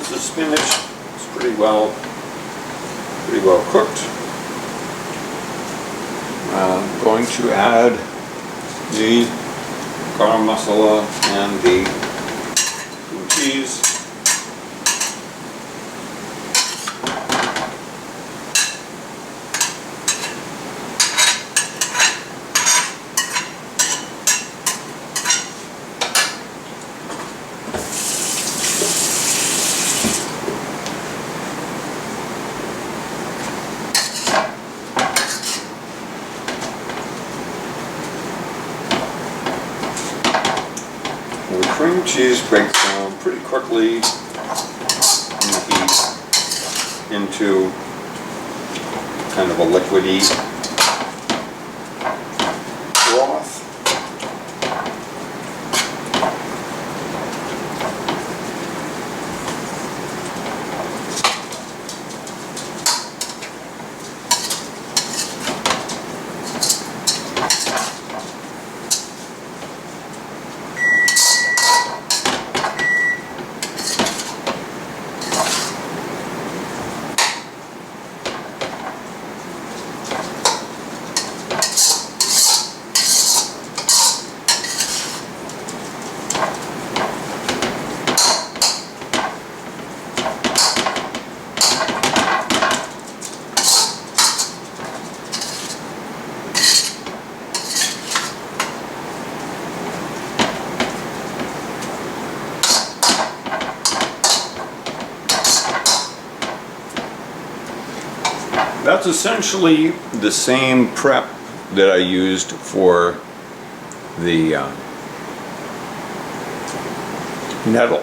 There's the spinach. It's pretty well cooked. I'm going to add the garam masala and the cream cheese. The cream cheese breaks down pretty quickly in the heat into kind of a liquidy broth. That's essentially the same prep that I used for the nettle.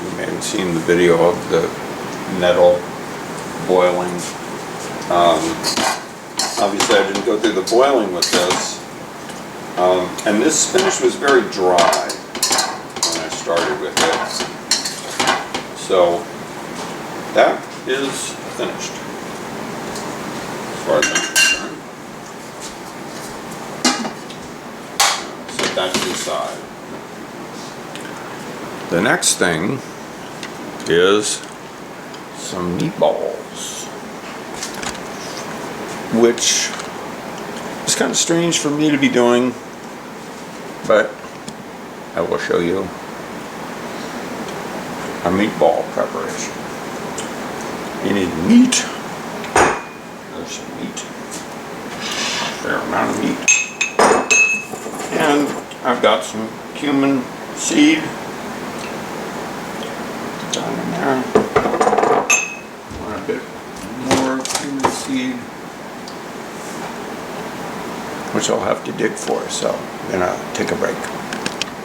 You may have seen the video of the nettle boiling. Obviously I didn't go through the boiling with this. And this spinach was very dry when I started with it. So that is finished. As far as I'm concerned. Set that to the side. The next thing is some meatballs, which is kind of strange for me to be doing, but I will show you a meatball preparation. You need meat. There's some meat. Fair amount of meat. And I've got some cumin seed down in there. Want a bit more cumin seed, which I'll have to dig for, so I'm gonna take a break.